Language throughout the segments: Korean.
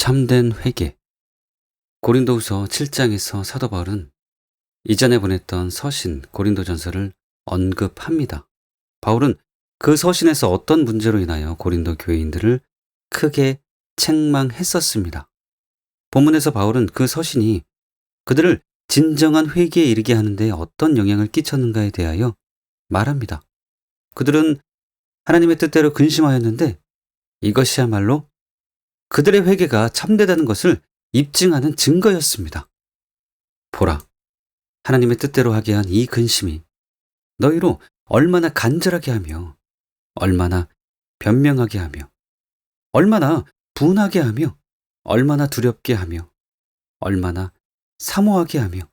참된 회개. 고린도후서 7장에서 사도 바울은 이전에 보냈던 서신 고린도전서를 언급합니다. 바울은 그 서신에서 어떤 문제로 인하여 고린도 교회인들을 크게 책망했었습니다. 본문에서 바울은 그 서신이 그들을 진정한 회개에 이르게 하는데 어떤 영향을 끼쳤는가에 대하여 말합니다. 그들은 하나님의 뜻대로 근심하였는데 이것이야말로 그들의 회개가 참되다는 것을 입증하는 증거였습니다. 보라, 하나님의 뜻대로 하게 한 이 근심이 너희로 얼마나 간절하게 하며 얼마나 변명하게 하며 얼마나 분하게 하며 얼마나 두렵게 하며 얼마나 사모하게 하며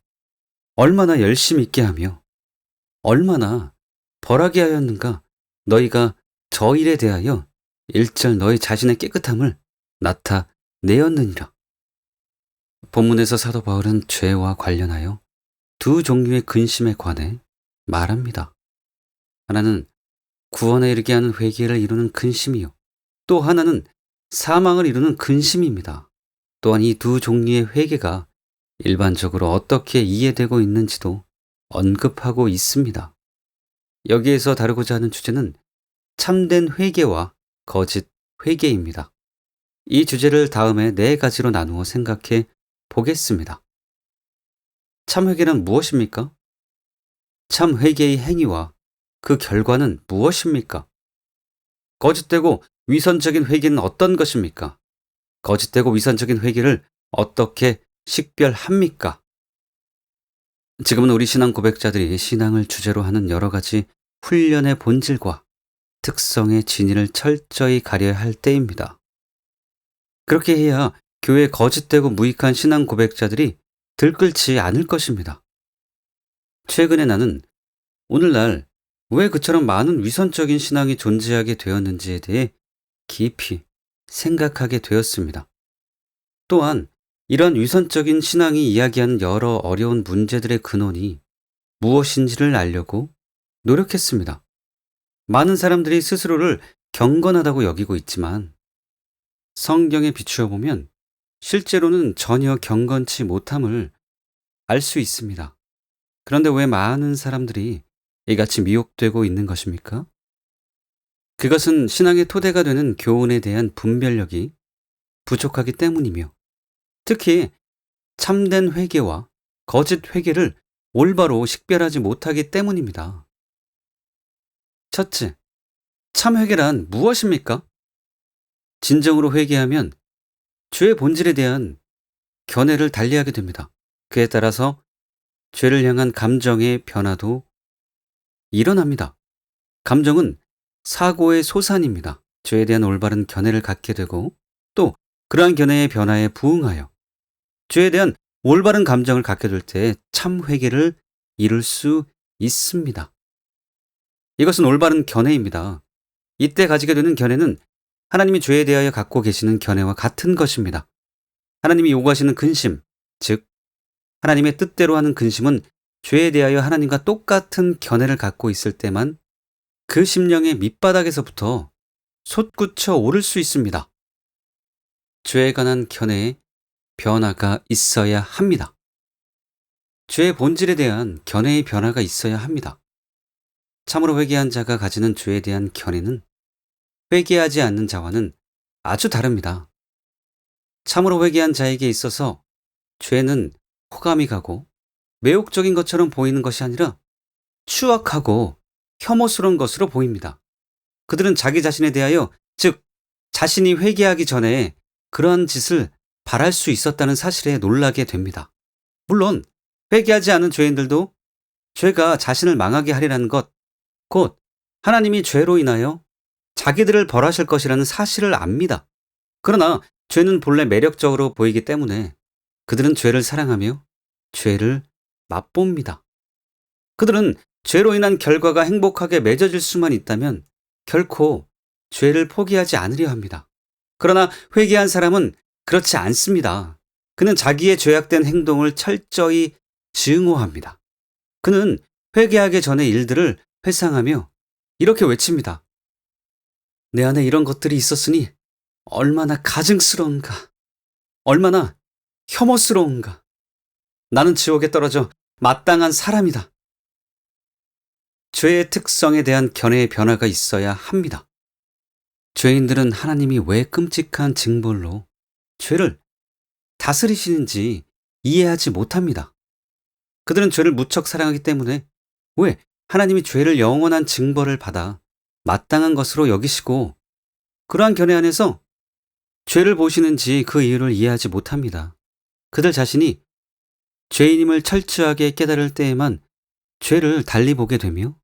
얼마나 열심 있게 하며 얼마나 벌하게 하였는가. 너희가 저 일에 대하여 일절 너희 자신의 깨끗함을 나타내었느니라. 본문에서 사도 바울은 죄와 관련하여 두 종류의 근심에 관해 말합니다. 하나는 구원에 이르게 하는 회개를 이루는 근심이요, 또 하나는 사망을 이루는 근심입니다. 또한 이 두 종류의 회개가 일반적으로 어떻게 이해되고 있는지도 언급하고 있습니다. 여기에서 다루고자 하는 주제는 참된 회개와 거짓 회개입니다. 이 주제를 다음에 4가지로 나누어 생각해 보겠습니다. 참 회개는 무엇입니까? 참 회개의 행위와 그 결과는 무엇입니까? 거짓되고 위선적인 회개는 어떤 것입니까? 거짓되고 위선적인 회개를 어떻게 식별합니까? 지금은 우리 신앙 고백자들이 신앙을 주제로 하는 여러 가지 훈련의 본질과 특성의 진위를 철저히 가려야 할 때입니다. 그렇게 해야 교회에 거짓되고 무익한 신앙 고백자들이 들끓지 않을 것입니다. 최근에 나는 오늘날 왜 그처럼 많은 위선적인 신앙이 존재하게 되었는지에 대해 깊이 생각하게 되었습니다. 또한 이런 위선적인 신앙이 이야기하는 여러 어려운 문제들의 근원이 무엇인지를 알려고 노력했습니다. 많은 사람들이 스스로를 경건하다고 여기고 있지만 성경에 비추어 보면 실제로는 전혀 경건치 못함을 알 수 있습니다. 그런데 왜 많은 사람들이 이같이 미혹되고 있는 것입니까? 그것은 신앙의 토대가 되는 교훈에 대한 분별력이 부족하기 때문이며, 특히 참된 회개와 거짓 회개를 올바로 식별하지 못하기 때문입니다. 첫째, 참 회개란 무엇입니까? 진정으로 회개하면 죄의 본질에 대한 견해를 달리하게 됩니다. 그에 따라서 죄를 향한 감정의 변화도 일어납니다. 감정은 사고의 소산입니다. 죄에 대한 올바른 견해를 갖게 되고 또 그러한 견해의 변화에 부응하여 죄에 대한 올바른 감정을 갖게 될 때 참 회개를 이룰 수 있습니다. 이것은 올바른 견해입니다. 이때 가지게 되는 견해는 하나님이 죄에 대하여 갖고 계시는 견해와 같은 것입니다. 하나님이 요구하시는 근심, 즉 하나님의 뜻대로 하는 근심은 죄에 대하여 하나님과 똑같은 견해를 갖고 있을 때만 그 심령의 밑바닥에서부터 솟구쳐 오를 수 있습니다. 죄에 관한 견해에 변화가 있어야 합니다. 죄의 본질에 대한 견해의 변화가 있어야 합니다. 참으로 회개한 자가 가지는 죄에 대한 견해는 회개하지 않는 자와는 아주 다릅니다. 참으로 회개한 자에게 있어서 죄는 호감이 가고 매혹적인 것처럼 보이는 것이 아니라 추악하고 혐오스러운 것으로 보입니다. 그들은 자기 자신에 대하여, 즉 자신이 회개하기 전에 그러한 짓을 바랄 수 있었다는 사실에 놀라게 됩니다. 물론 회개하지 않은 죄인들도 죄가 자신을 망하게 하리라는 것, 곧 하나님이 죄로 인하여 자기들을 벌하실 것이라는 사실을 압니다. 그러나 죄는 본래 매력적으로 보이기 때문에 그들은 죄를 사랑하며 죄를 맛봅니다. 그들은 죄로 인한 결과가 행복하게 맺어질 수만 있다면 결코 죄를 포기하지 않으려 합니다. 그러나 회개한 사람은 그렇지 않습니다. 그는 자기의 죄악된 행동을 철저히 증오합니다. 그는 회개하기 전의 일들을 회상하며 이렇게 외칩니다. 내 안에 이런 것들이 있었으니 얼마나 가증스러운가. 얼마나 혐오스러운가. 나는 지옥에 떨어져 마땅한 사람이다. 죄의 특성에 대한 견해의 변화가 있어야 합니다. 죄인들은 하나님이 왜 끔찍한 징벌로 죄를 다스리시는지 이해하지 못합니다. 그들은 죄를 무척 사랑하기 때문에 왜 하나님이 죄를 영원한 징벌을 받아 마땅한 것으로 여기시고 그러한 견해 안에서 죄를 보시는지 그 이유를 이해하지 못합니다. 그들 자신이 죄인임을 철저하게 깨달을 때에만 죄를 달리 보게 되며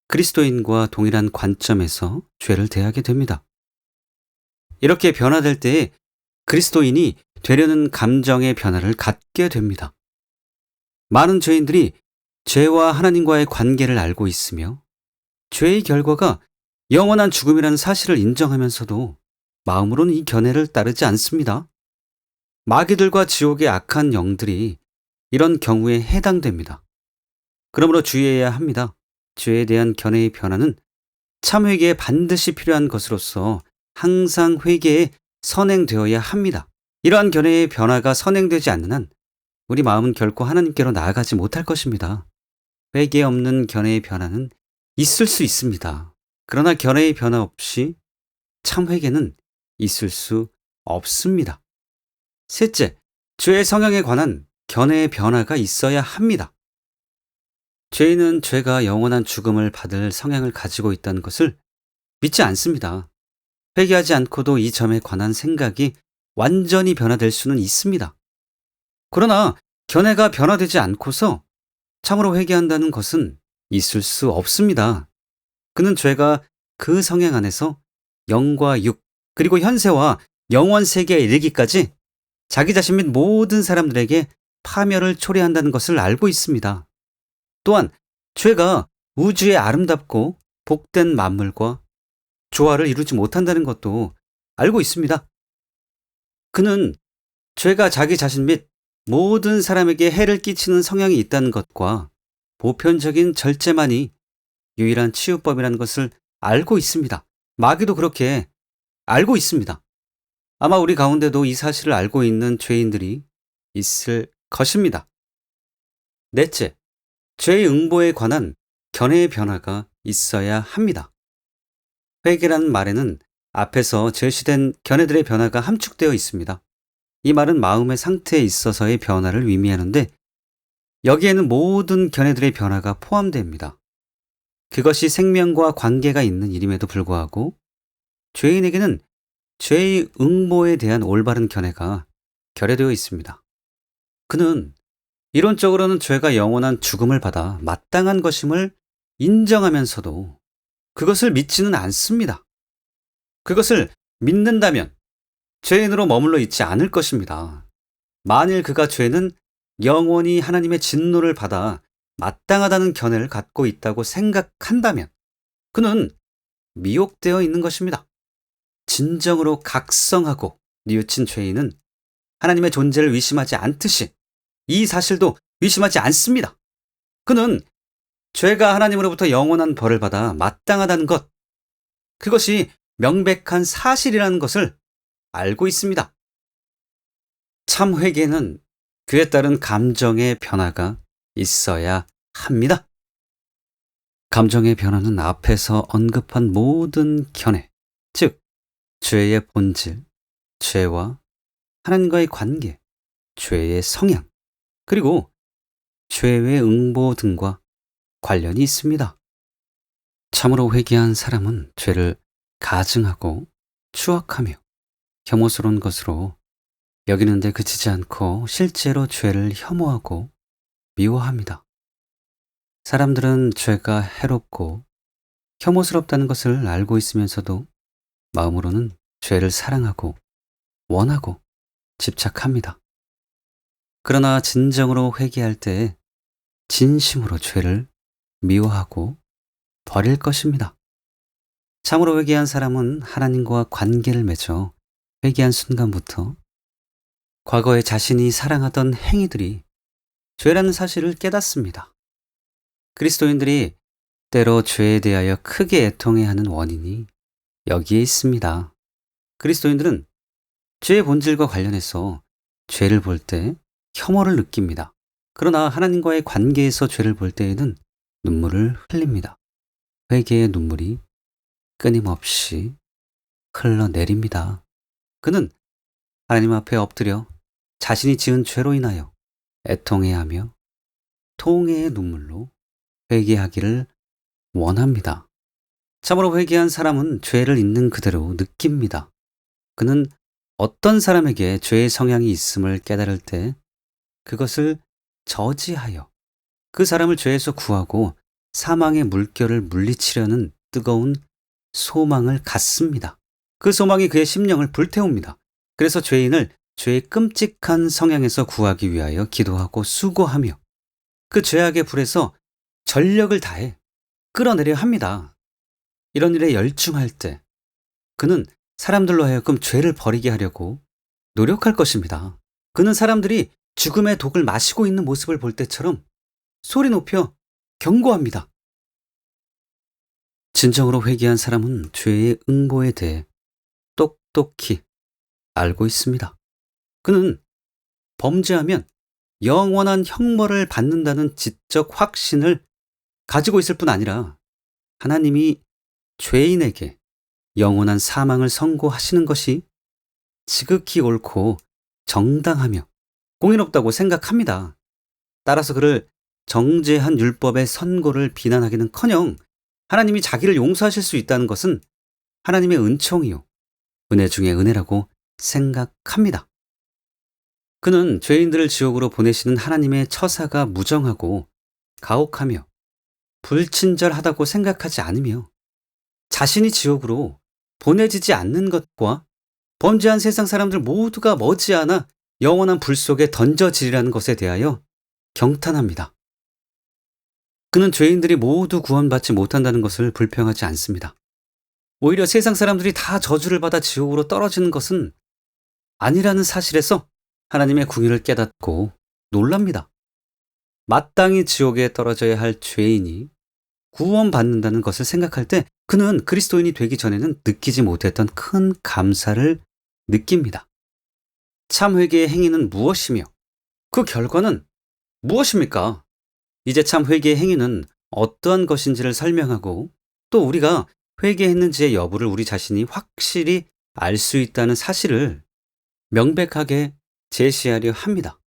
그리스도인과 동일한 관점에서 죄를 대하게 됩니다. 이렇게 변화될 때에 그리스도인이 되려는 감정의 변화를 갖게 됩니다. 많은 죄인들이 죄와 하나님과의 관계를 알고 있으며 죄의 결과가 영원한 죽음이라는 사실을 인정하면서도 마음으로는 이 견해를 따르지 않습니다. 마귀들과 지옥의 악한 영들이 이런 경우에 해당됩니다. 그러므로 주의해야 합니다. 죄에 대한 견해의 변화는 참 회개에 반드시 필요한 것으로서 항상 회개에 선행되어야 합니다. 이러한 견해의 변화가 선행되지 않는 한 우리 마음은 결코 하나님께로 나아가지 못할 것입니다. 회개 없는 견해의 변화는 있을 수 있습니다. 그러나 견해의 변화 없이 참 회개는 있을 수 없습니다. 셋째, 죄의 성향에 관한 견해의 변화가 있어야 합니다. 죄인은 죄가 영원한 죽음을 받을 성향을 가지고 있다는 것을 믿지 않습니다. 회개하지 않고도 이 점에 관한 생각이 완전히 변화될 수는 있습니다. 그러나 견해가 변화되지 않고서 참으로 회개한다는 것은 있을 수 없습니다. 그는 죄가 그 성향 안에서 영과 육, 그리고 현세와 영원 세계에 이르기까지 자기 자신 및 모든 사람들에게 파멸을 초래한다는 것을 알고 있습니다. 또한 죄가 우주의 아름답고 복된 만물과 조화를 이루지 못한다는 것도 알고 있습니다. 그는 죄가 자기 자신 및 모든 사람에게 해를 끼치는 성향이 있다는 것과 보편적인 절제만이 유일한 치유법이라는 것을 알고 있습니다. 마귀도 그렇게 알고 있습니다. 아마 우리 가운데도 이 사실을 알고 있는 죄인들이 있을 것입니다. 넷째, 죄의 응보에 관한 견해의 변화가 있어야 합니다. 회개라는 말에는 앞에서 제시된 견해들의 변화가 함축되어 있습니다. 이 말은 마음의 상태에 있어서의 변화를 의미하는데 여기에는 모든 견해들의 변화가 포함됩니다. 그것이 생명과 관계가 있는 일임에도 불구하고 죄인에게는 죄의 응보에 대한 올바른 견해가 결여되어 있습니다. 그는 이론적으로는 죄가 영원한 죽음을 받아 마땅한 것임을 인정하면서도 그것을 믿지는 않습니다. 그것을 믿는다면 죄인으로 머물러 있지 않을 것입니다. 만일 그가 죄는 영원히 하나님의 진노를 받아 마땅하다는 견해를 갖고 있다고 생각한다면 그는 미혹되어 있는 것입니다. 진정으로 각성하고 뉘우친 죄인은 하나님의 존재를 의심하지 않듯이 이 사실도 의심하지 않습니다. 그는 죄가 하나님으로부터 영원한 벌을 받아 마땅하다는 것, 그것이 명백한 사실이라는 것을 알고 있습니다. 참 회개는 그에 따른 감정의 변화가 있어야 합니다. 감정의 변화는 앞에서 언급한 모든 견해, 즉 죄의 본질, 죄와 하나님과의 관계, 죄의 성향, 그리고 죄의 응보 등과 관련이 있습니다. 참으로 회개한 사람은 죄를 가증하고 추악하며 혐오스러운 것으로 여기는데 그치지 않고 실제로 죄를 혐오하고 미워합니다. 사람들은 죄가 해롭고 혐오스럽다는 것을 알고 있으면서도 마음으로는 죄를 사랑하고 원하고 집착합니다. 그러나 진정으로 회개할 때 진심으로 죄를 미워하고 버릴 것입니다. 참으로 회개한 사람은 하나님과 관계를 맺어 회개한 순간부터 과거에 자신이 사랑하던 행위들이 죄라는 사실을 깨닫습니다. 그리스도인들이 때로 죄에 대하여 크게 애통해하는 원인이 여기에 있습니다. 그리스도인들은 죄의 본질과 관련해서 죄를 볼 때 혐오를 느낍니다. 그러나 하나님과의 관계에서 죄를 볼 때에는 눈물을 흘립니다. 회개의 눈물이 끊임없이 흘러내립니다. 그는 하나님 앞에 엎드려 자신이 지은 죄로 인하여 애통해하며 통회의 눈물로 회개하기를 원합니다. 참으로 회개한 사람은 죄를 있는 그대로 느낍니다. 그는 어떤 사람에게 죄의 성향이 있음을 깨달을 때 그것을 저지하여 그 사람을 죄에서 구하고 사망의 물결을 물리치려는 뜨거운 소망을 갖습니다. 그 소망이 그의 심령을 불태웁니다. 그래서 죄인을 죄의 끔찍한 성향에서 구하기 위하여 기도하고 수고하며 그 죄악의 불에서 전력을 다해 끌어내려 합니다. 이런 일에 열중할 때 그는 사람들로 하여금 죄를 버리게 하려고 노력할 것입니다. 그는 사람들이 죽음의 독을 마시고 있는 모습을 볼 때처럼 소리 높여 경고합니다. 진정으로 회개한 사람은 죄의 응보에 대해 똑똑히 알고 있습니다. 그는 범죄하면 영원한 형벌을 받는다는 지적 확신을 가지고 있을 뿐 아니라 하나님이 죄인에게 영원한 사망을 선고하시는 것이 지극히 옳고 정당하며 공의롭다고 생각합니다. 따라서 그를 정죄한 율법의 선고를 비난하기는커녕 하나님이 자기를 용서하실 수 있다는 것은 하나님의 은총이요 은혜 중에 은혜라고 생각합니다. 그는 죄인들을 지옥으로 보내시는 하나님의 처사가 무정하고 가혹하며 불친절하다고 생각하지 않으며 자신이 지옥으로 보내지지 않는 것과 범죄한 세상 사람들 모두가 머지않아 영원한 불 속에 던져지리라는 것에 대하여 경탄합니다. 그는 죄인들이 모두 구원받지 못한다는 것을 불평하지 않습니다. 오히려 세상 사람들이 다 저주를 받아 지옥으로 떨어지는 것은 아니라는 사실에서 하나님의 궁유를 깨닫고 놀랍니다. 마땅히 지옥에 떨어져야 할 죄인이 구원받는다는 것을 생각할 때 그는 그리스도인이 되기 전에는 느끼지 못했던 큰 감사를 느낍니다. 참 회개의 행위는 무엇이며 그 결과는 무엇입니까? 이제 참 회개의 행위는 어떠한 것인지를 설명하고 또 우리가 회개했는지의 여부를 우리 자신이 확실히 알 수 있다는 사실을 명백하게 제시하려 합니다.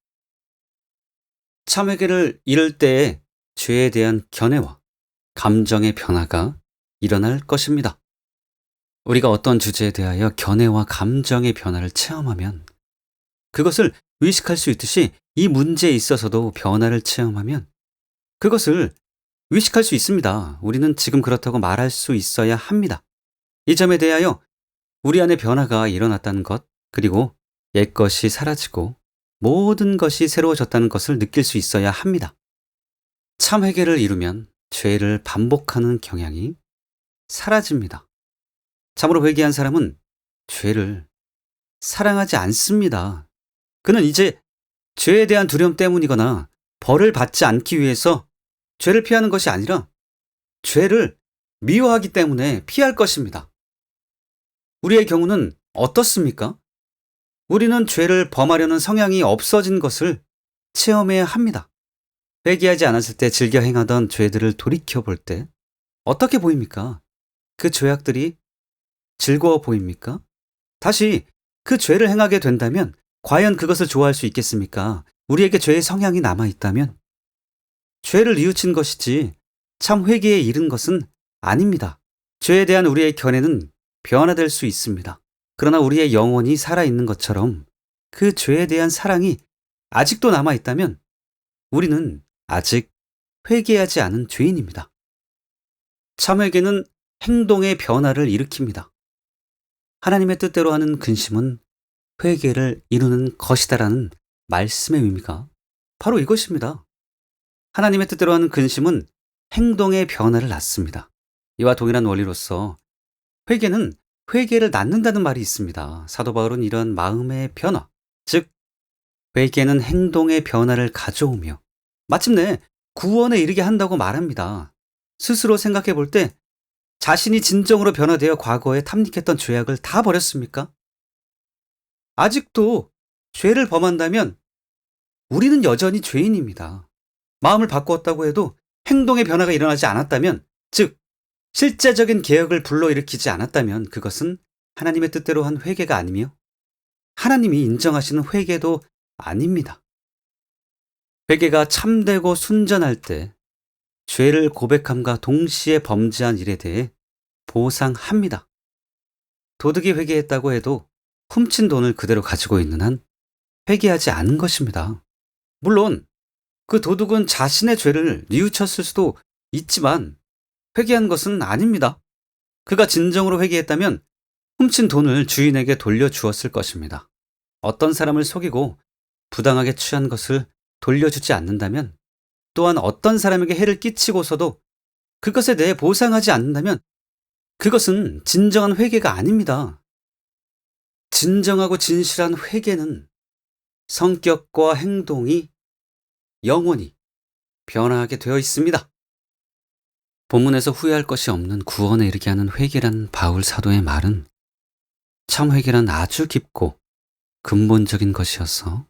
참 회개를 이룰 때에 죄에 대한 견해와 감정의 변화가 일어날 것입니다. 우리가 어떤 주제에 대하여 견해와 감정의 변화를 체험하면 그것을 의식할 수 있듯이 이 문제에 있어서도 변화를 체험하면 그것을 의식할 수 있습니다. 우리는 지금 그렇다고 말할 수 있어야 합니다. 이 점에 대하여 우리 안에 변화가 일어났다는 것, 그리고 옛것이 사라지고 모든 것이 새로워졌다는 것을 느낄 수 있어야 합니다. 참 회개를 이루면 죄를 반복하는 경향이 사라집니다. 참으로 회개한 사람은 죄를 사랑하지 않습니다. 그는 이제 죄에 대한 두려움 때문이거나 벌을 받지 않기 위해서 죄를 피하는 것이 아니라 죄를 미워하기 때문에 피할 것입니다. 우리의 경우는 어떻습니까? 우리는 죄를 범하려는 성향이 없어진 것을 체험해야 합니다. 회개하지 않았을 때 즐겨 행하던 죄들을 돌이켜 볼 때 어떻게 보입니까? 그 죄악들이 즐거워 보입니까? 다시 그 죄를 행하게 된다면 과연 그것을 좋아할 수 있겠습니까? 우리에게 죄의 성향이 남아있다면 죄를 뉘우친 것이지 참 회개에 이른 것은 아닙니다. 죄에 대한 우리의 견해는 변화될 수 있습니다. 그러나 우리의 영혼이 살아있는 것처럼 그 죄에 대한 사랑이 아직도 남아있다면 우리는 아직 회개하지 않은 죄인입니다. 참 회개는 행동의 변화를 일으킵니다. 하나님의 뜻대로 하는 근심은 회개를 이루는 것이다라는 말씀의 의미가 바로 이것입니다. 하나님의 뜻대로 하는 근심은 행동의 변화를 낳습니다. 이와 동일한 원리로서 회개는 회개를 낳는다는 말이 있습니다. 사도 바울은 이런 마음의 변화, 즉 회개는 행동의 변화를 가져오며 마침내 구원에 이르게 한다고 말합니다. 스스로 생각해 볼 때 자신이 진정으로 변화되어 과거에 탐닉했던 죄악을 다 버렸습니까? 아직도 죄를 범한다면 우리는 여전히 죄인입니다. 마음을 바꾸었다고 해도 행동의 변화가 일어나지 않았다면, 즉 실제적인 개혁을 불러일으키지 않았다면 그것은 하나님의 뜻대로 한 회개가 아니며 하나님이 인정하시는 회개도 아닙니다. 회개가 참되고 순전할 때 죄를 고백함과 동시에 범죄한 일에 대해 보상합니다. 도둑이 회개했다고 해도 훔친 돈을 그대로 가지고 있는 한 회개하지 않은 것입니다. 물론 그 도둑은 자신의 죄를 뉘우쳤을 수도 있지만 회개한 것은 아닙니다. 그가 진정으로 회개했다면 훔친 돈을 주인에게 돌려주었을 것입니다. 어떤 사람을 속이고 부당하게 취한 것을 돌려주지 않는다면, 또한 어떤 사람에게 해를 끼치고서도 그것에 대해 보상하지 않는다면 그것은 진정한 회개가 아닙니다. 진정하고 진실한 회개는 성격과 행동이 영원히 변화하게 되어 있습니다. 본문에서 후회할 것이 없는 구원에 이르게 하는 회개란 바울 사도의 말은 참 회개란 아주 깊고 근본적인 것이어서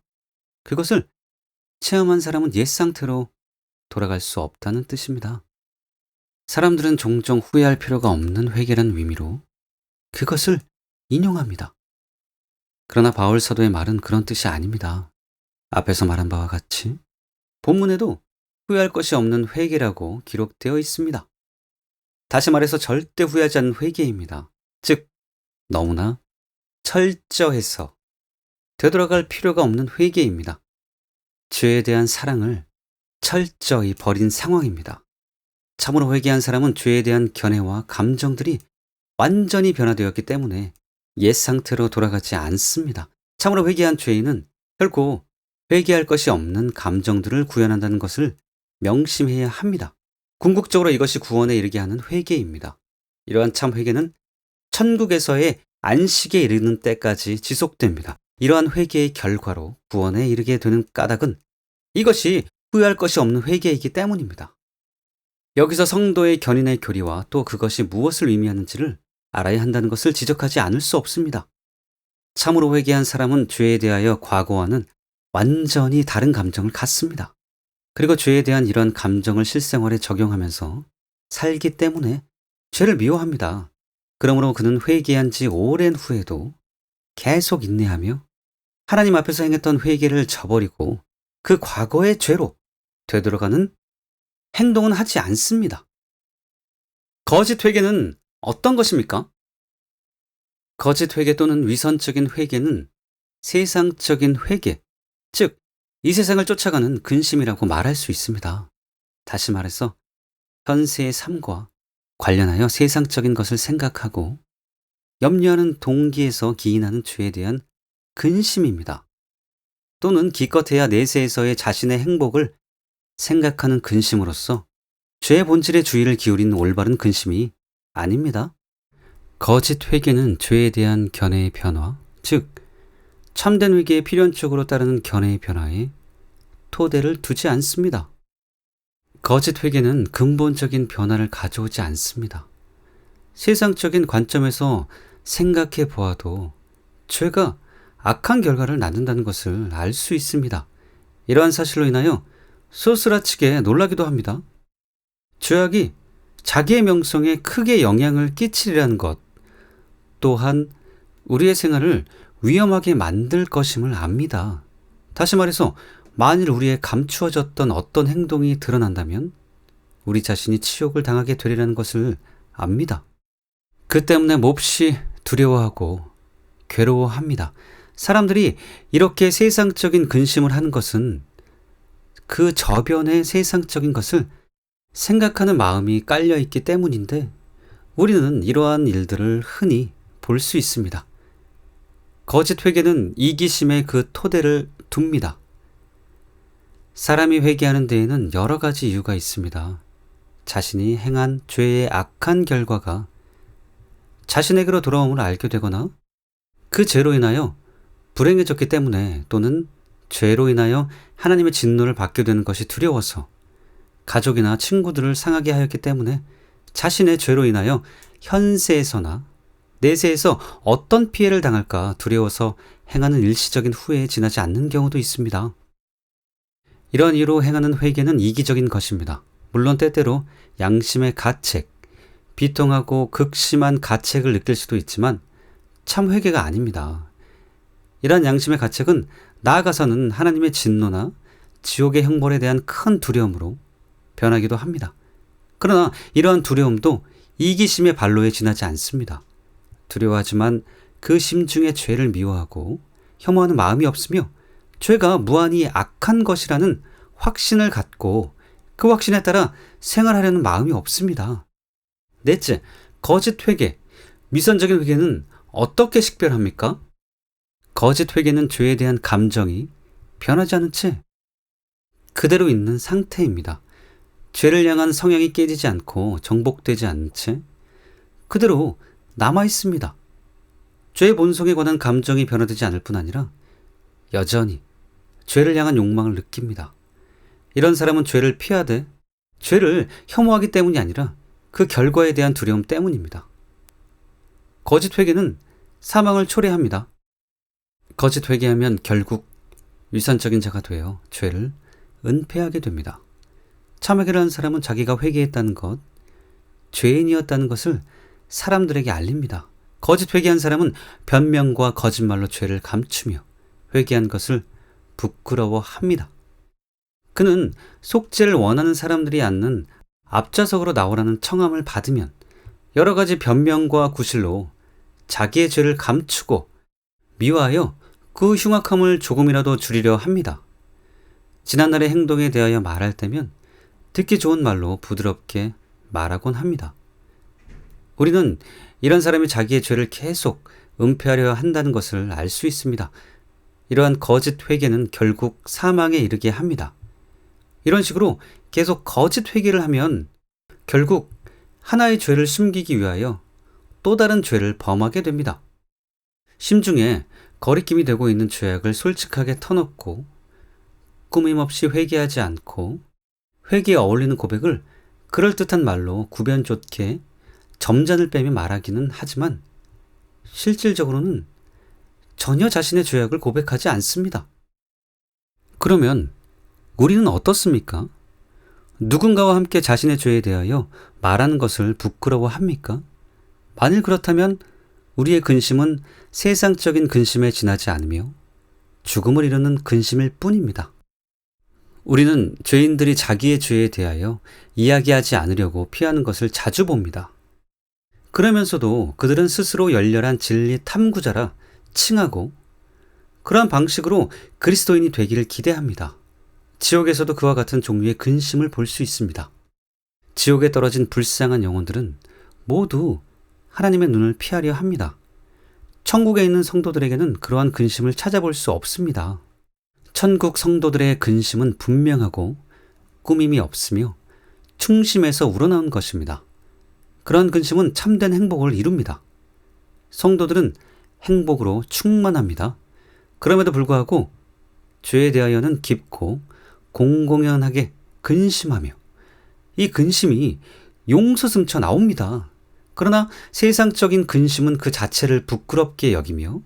그것을 체험한 사람은 옛 상태로 돌아갈 수 없다는 뜻입니다. 사람들은 종종 후회할 필요가 없는 회개란 의미로 그것을 인용합니다. 그러나 바울 사도의 말은 그런 뜻이 아닙니다. 앞에서 말한 바와 같이 본문에도 후회할 것이 없는 회개라고 기록되어 있습니다. 다시 말해서 절대 후회하지 않는 회개입니다. 즉, 너무나 철저해서 되돌아갈 필요가 없는 회개입니다. 죄에 대한 사랑을 철저히 버린 상황입니다. 참으로 회개한 사람은 죄에 대한 견해와 감정들이 완전히 변화되었기 때문에 옛 상태로 돌아가지 않습니다. 참으로 회개한 죄인은 결코 회개할 것이 없는 감정들을 구현한다는 것을 명심해야 합니다. 궁극적으로 이것이 구원에 이르게 하는 회개입니다. 이러한 참 회개는 천국에서의 안식에 이르는 때까지 지속됩니다. 이러한 회개의 결과로 구원에 이르게 되는 까닭은 이것이 후회할 것이 없는 회개이기 때문입니다. 여기서 성도의 견인의 교리와 또 그것이 무엇을 의미하는지를 알아야 한다는 것을 지적하지 않을 수 없습니다. 참으로 회개한 사람은 죄에 대하여 과거와는 완전히 다른 감정을 갖습니다. 그리고 죄에 대한 이런 감정을 실생활에 적용하면서 살기 때문에 죄를 미워합니다. 그러므로 그는 회개한 지 오랜 후에도 계속 인내하며 하나님 앞에서 행했던 회개를 저버리고 그 과거의 죄로 되돌아가는 행동은 하지 않습니다. 거짓 회개는 어떤 것입니까? 거짓 회개 또는 위선적인 회개는 세상적인 회개, 즉 이 세상을 쫓아가는 근심이라고 말할 수 있습니다. 다시 말해서 현세의 삶과 관련하여 세상적인 것을 생각하고 염려하는 동기에서 기인하는 죄에 대한 근심입니다. 또는 기껏해야 내세에서의 자신의 행복을 생각하는 근심으로써 죄의 본질에 주의를 기울이는 올바른 근심이 아닙니다. 거짓 회개는 죄에 대한 견해의 변화, 즉 참된 회개에 필연적으로 따르는 견해의 변화에 토대를 두지 않습니다. 거짓 회개는 근본적인 변화를 가져오지 않습니다. 세상적인 관점에서 생각해 보아도 죄가 악한 결과를 낳는다는 것을 알 수 있습니다. 이러한 사실로 인하여 소스라치게 놀라기도 합니다. 죄악이 자기의 명성에 크게 영향을 끼치리라는 것, 또한 우리의 생활을 위험하게 만들 것임을 압니다. 다시 말해서 만일 우리의 감추어졌던 어떤 행동이 드러난다면 우리 자신이 치욕을 당하게 되리라는 것을 압니다. 그 때문에 몹시 두려워하고 괴로워합니다. 사람들이 이렇게 세상적인 근심을 하는 것은 그 저변의 세상적인 것을 생각하는 마음이 깔려있기 때문인데 우리는 이러한 일들을 흔히 볼 수 있습니다. 거짓 회개는 이기심의 그 토대를 둡니다. 사람이 회개하는 데에는 여러 가지 이유가 있습니다. 자신이 행한 죄의 악한 결과가 자신에게로 돌아옴을 알게 되거나 그 죄로 인하여 불행해졌기 때문에, 또는 죄로 인하여 하나님의 진노를 받게 되는 것이 두려워서 가족이나 친구들을 상하게 하였기 때문에 자신의 죄로 인하여 현세에서나 내세에서 어떤 피해를 당할까 두려워서 행하는 일시적인 후회에 지나지 않는 경우도 있습니다. 이런 이유로 행하는 회개는 이기적인 것입니다. 물론 때때로 양심의 가책, 비통하고 극심한 가책을 느낄 수도 있지만 참 회개가 아닙니다. 이러한 양심의 가책은 나아가서는 하나님의 진노나 지옥의 형벌에 대한 큰 두려움으로 변하기도 합니다. 그러나 이러한 두려움도 이기심의 발로에 지나지 않습니다. 두려워하지만 그 심중에 죄를 미워하고 혐오하는 마음이 없으며 죄가 무한히 악한 것이라는 확신을 갖고 그 확신에 따라 생활하려는 마음이 없습니다. 넷째, 거짓 회개. 위선적인 회개는 어떻게 식별합니까? 거짓 회개는 죄에 대한 감정이 변하지 않은 채 그대로 있는 상태입니다. 죄를 향한 성향이 깨지지 않고 정복되지 않은 채 그대로 남아 있습니다. 죄의 본성에 관한 감정이 변화되지 않을 뿐 아니라 여전히 죄를 향한 욕망을 느낍니다. 이런 사람은 죄를 피하되 죄를 혐오하기 때문이 아니라 그 결과에 대한 두려움 때문입니다. 거짓 회개는 사망을 초래합니다. 거짓 회개하면 결국 위선적인 자가 되어 죄를 은폐하게 됩니다. 참 회개를 한 사람은 자기가 회개했다는 것, 죄인이었다는 것을 사람들에게 알립니다. 거짓 회개한 사람은 변명과 거짓말로 죄를 감추며 회개한 것을 부끄러워합니다. 그는 속죄를 원하는 사람들이 앉는 앞좌석으로 나오라는 청함을 받으면 여러 가지 변명과 구실로 자기의 죄를 감추고 미화하여 그 흉악함을 조금이라도 줄이려 합니다. 지난날의 행동에 대하여 말할 때면 듣기 좋은 말로 부드럽게 말하곤 합니다. 우리는 이런 사람이 자기의 죄를 계속 은폐하려 한다는 것을 알 수 있습니다. 이러한 거짓 회개는 결국 사망에 이르게 합니다. 이런 식으로 계속 거짓 회개를 하면 결국 하나의 죄를 숨기기 위하여 또 다른 죄를 범하게 됩니다. 심중에 거리낌이 되고 있는 죄악을 솔직하게 터놓고 꾸밈없이 회개하지 않고 회개에 어울리는 고백을 그럴듯한 말로 구변 좋게 점잔을 빼며 말하기는 하지만 실질적으로는 전혀 자신의 죄악을 고백하지 않습니다. 그러면 우리는 어떻습니까? 누군가와 함께 자신의 죄에 대하여 말하는 것을 부끄러워합니까? 만일 그렇다면 우리의 근심은 세상적인 근심에 지나지 않으며 죽음을 이루는 근심일 뿐입니다. 우리는 죄인들이 자기의 죄에 대하여 이야기하지 않으려고 피하는 것을 자주 봅니다. 그러면서도 그들은 스스로 열렬한 진리 탐구자라 칭하고 그러한 방식으로 그리스도인이 되기를 기대합니다. 지옥에서도 그와 같은 종류의 근심을 볼 수 있습니다. 지옥에 떨어진 불쌍한 영혼들은 모두 하나님의 눈을 피하려 합니다. 천국에 있는 성도들에게는 그러한 근심을 찾아볼 수 없습니다. 천국 성도들의 근심은 분명하고 꾸밈이 없으며 충심에서 우러나온 것입니다. 그러한 근심은 참된 행복을 이룹니다. 성도들은 행복으로 충만합니다. 그럼에도 불구하고 죄에 대하여는 깊고 공공연하게 근심하며 이 근심이 용서승처 나옵니다. 그러나 세상적인 근심은 그 자체를 부끄럽게 여기며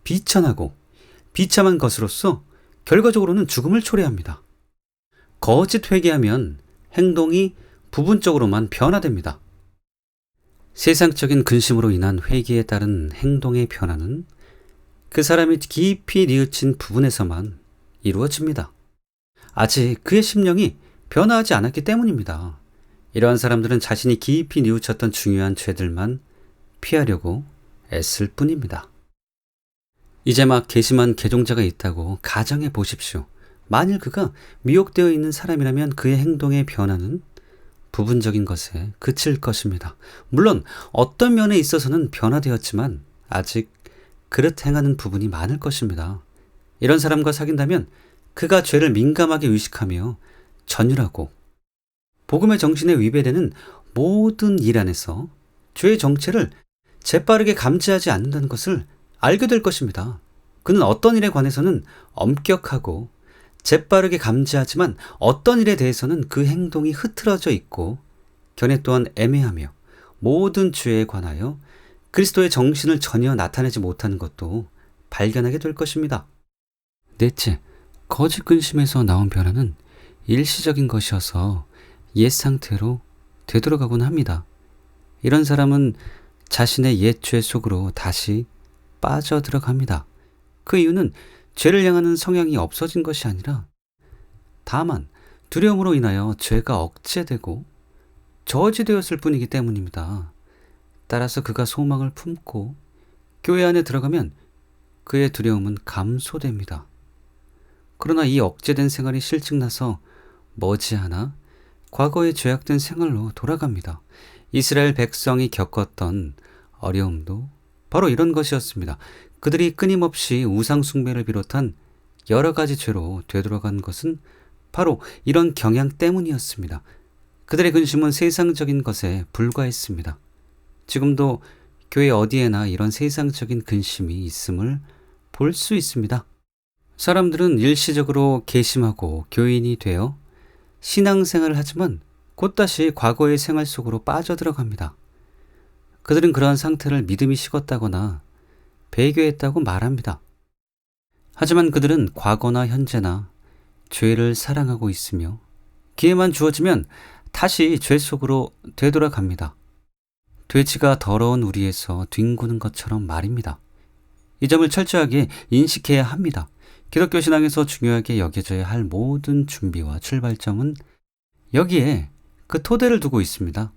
비천하고 비참한 것으로서 결과적으로는 죽음을 초래합니다. 거짓 회개하면 행동이 부분적으로만 변화됩니다. 세상적인 근심으로 인한 회개에 따른 행동의 변화는 그 사람이 깊이 뉘우친 부분에서만 이루어집니다. 아직 그의 심령이 변화하지 않았기 때문입니다. 이러한 사람들은 자신이 깊이 뉘우쳤던 중요한 죄들만 피하려고 애쓸 뿐입니다. 이제 막 개심한 개종자가 있다고 가정해 보십시오. 만일 그가 미혹되어 있는 사람이라면 그의 행동의 변화는 부분적인 것에 그칠 것입니다. 물론 어떤 면에 있어서는 변화되었지만 아직 그릇 행하는 부분이 많을 것입니다. 이런 사람과 사귄다면 그가 죄를 민감하게 의식하며 전율하고 복음의 정신에 위배되는 모든 일 안에서 죄의 정체를 재빠르게 감지하지 않는다는 것을 알게 될 것입니다. 그는 어떤 일에 관해서는 엄격하고 재빠르게 감지하지만 어떤 일에 대해서는 그 행동이 흐트러져 있고 견해 또한 애매하며 모든 죄에 관하여 그리스도의 정신을 전혀 나타내지 못하는 것도 발견하게 될 것입니다. 넷째, 거짓 근심에서 나온 변화는 일시적인 것이어서 옛 상태로 되돌아가곤 합니다. 이런 사람은 자신의 옛 죄 속으로 다시 빠져들어갑니다. 그 이유는 죄를 향하는 성향이 없어진 것이 아니라 다만 두려움으로 인하여 죄가 억제되고 저지되었을 뿐이기 때문입니다. 따라서 그가 소망을 품고 교회 안에 들어가면 그의 두려움은 감소됩니다. 그러나 이 억제된 생활이 실증나서 머지않아 과거의 죄악된 생활로 돌아갑니다. 이스라엘 백성이 겪었던 어려움도 바로 이런 것이었습니다. 그들이 끊임없이 우상숭배를 비롯한 여러 가지 죄로 되돌아간 것은 바로 이런 경향 때문이었습니다. 그들의 근심은 세상적인 것에 불과했습니다. 지금도 교회 어디에나 이런 세상적인 근심이 있음을 볼 수 있습니다. 사람들은 일시적으로 개심하고 교인이 되어 신앙생활을 하지만 곧 다시 과거의 생활 속으로 빠져들어갑니다. 그들은 그러한 상태를 믿음이 식었다거나 배교했다고 말합니다. 하지만 그들은 과거나 현재나 죄를 사랑하고 있으며 기회만 주어지면 다시 죄 속으로 되돌아갑니다. 돼지가 더러운 우리에서 뒹구는 것처럼 말입니다. 이 점을 철저하게 인식해야 합니다. 기독교 신앙에서 중요하게 여겨져야 할 모든 준비와 출발점은 여기에 그 토대를 두고 있습니다.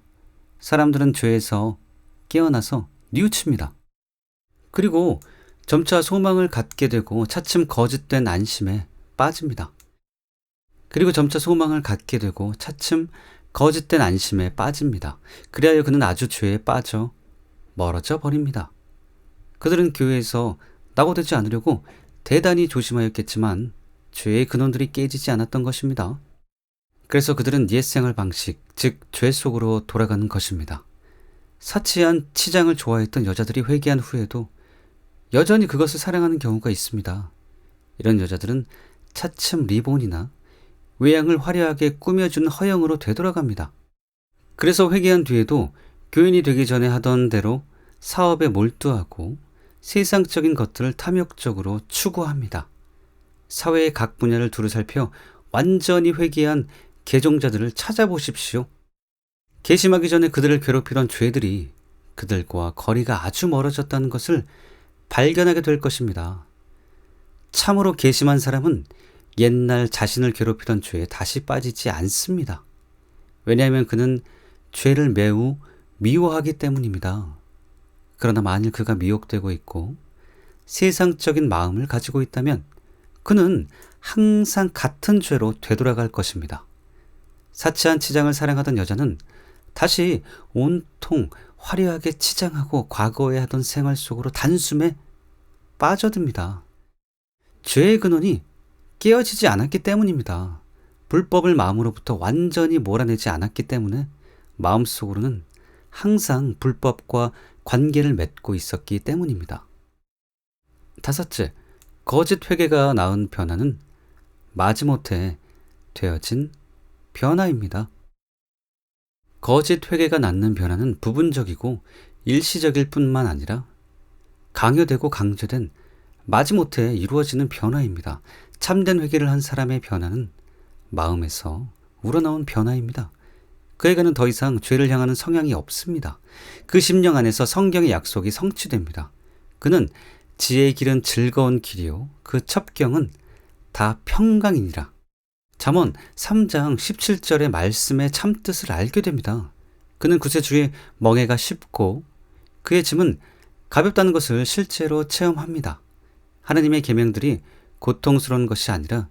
사람들은 죄에서 깨어나서 뉘우칩니다. 그리고 점차 소망을 갖게 되고 차츰 거짓된 안심에 빠집니다. 그리하여 그는 아주 죄에 빠져 멀어져 버립니다. 그들은 교회에서 낙오되지 않으려고 대단히 조심하였겠지만 죄의 근원들이 깨지지 않았던 것입니다. 그래서 그들은 옛 생활 방식, 즉 죄 속으로 돌아가는 것입니다. 사치한 치장을 좋아했던 여자들이 회개한 후에도 여전히 그것을 사랑하는 경우가 있습니다. 이런 여자들은 차츰 리본이나 외양을 화려하게 꾸며준 허영으로 되돌아갑니다. 그래서 회개한 뒤에도 교인이 되기 전에 하던 대로 사업에 몰두하고 세상적인 것들을 탐욕적으로 추구합니다. 사회의 각 분야를 두루 살펴 완전히 회개한 개종자들을 찾아보십시오. 개심하기 전에 그들을 괴롭히던 죄들이 그들과 거리가 아주 멀어졌다는 것을 발견하게 될 것입니다. 참으로 개심한 사람은 옛날 자신을 괴롭히던 죄에 다시 빠지지 않습니다. 왜냐하면 그는 죄를 매우 미워하기 때문입니다. 그러나 만일 그가 미혹되고 있고 세상적인 마음을 가지고 있다면 그는 항상 같은 죄로 되돌아갈 것입니다. 사치한 치장을 사랑하던 여자는 다시 온통 화려하게 치장하고 과거에 하던 생활 속으로 단숨에 빠져듭니다. 죄의 근원이 깨어지지 않았기 때문입니다. 불법을 마음으로부터 완전히 몰아내지 않았기 때문에 마음속으로는 항상 불법과 관계를 맺고 있었기 때문입니다. 다섯째, 거짓 회개가 낳은 변화는 마지못해 되어진 변화입니다. 거짓 회개가 낳는 변화는 부분적이고 일시적일 뿐만 아니라 강요되고 강조된 마지못해 이루어지는 변화입니다. 참된 회개를 한 사람의 변화는 마음에서 우러나온 변화입니다. 그에게는 더 이상 죄를 향하는 성향이 없습니다. 그 심령 안에서 성경의 약속이 성취됩니다. 그는 지혜의 길은 즐거운 길이요 그 첩경은 다 평강이니라. 잠언 3장 17절의 말씀의 참뜻을 알게 됩니다. 그는 구세주의 멍에가 쉽고 그의 짐은 가볍다는 것을 실제로 체험합니다. 하나님의 계명들이 고통스러운 것이 아니라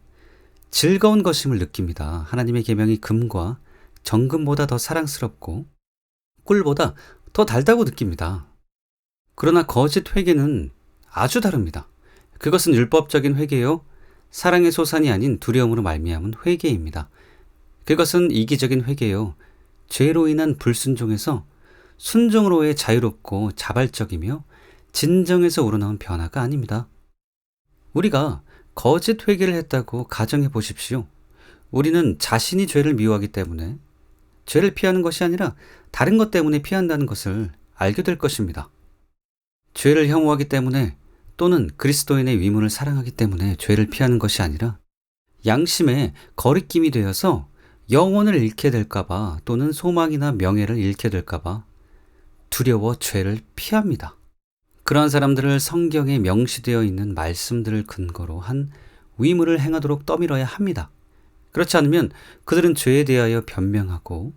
즐거운 것임을 느낍니다. 하나님의 계명이 금과 정금보다 더 사랑스럽고 꿀보다 더 달다고 느낍니다. 그러나 거짓 회개는 아주 다릅니다. 그것은 율법적인 회개요 사랑의 소산이 아닌 두려움으로 말미암은 회개입니다. 그것은 이기적인 회개요 죄로 인한 불순종에서 순종으로의 자유롭고 자발적이며 진정에서 우러나온 변화가 아닙니다. 우리가 거짓 회개를 했다고 가정해 보십시오. 우리는 자신이 죄를 미워하기 때문에 죄를 피하는 것이 아니라 다른 것 때문에 피한다는 것을 알게 될 것입니다. 죄를 혐오하기 때문에 또는 그리스도인의 위문을 사랑하기 때문에 죄를 피하는 것이 아니라 양심의 거리낌이 되어서 영혼을 잃게 될까봐 또는 소망이나 명예를 잃게 될까봐 두려워 죄를 피합니다. 그러한 사람들을 성경에 명시되어 있는 말씀들을 근거로 한 위문을 행하도록 떠밀어야 합니다. 그렇지 않으면 그들은 죄에 대하여 변명하고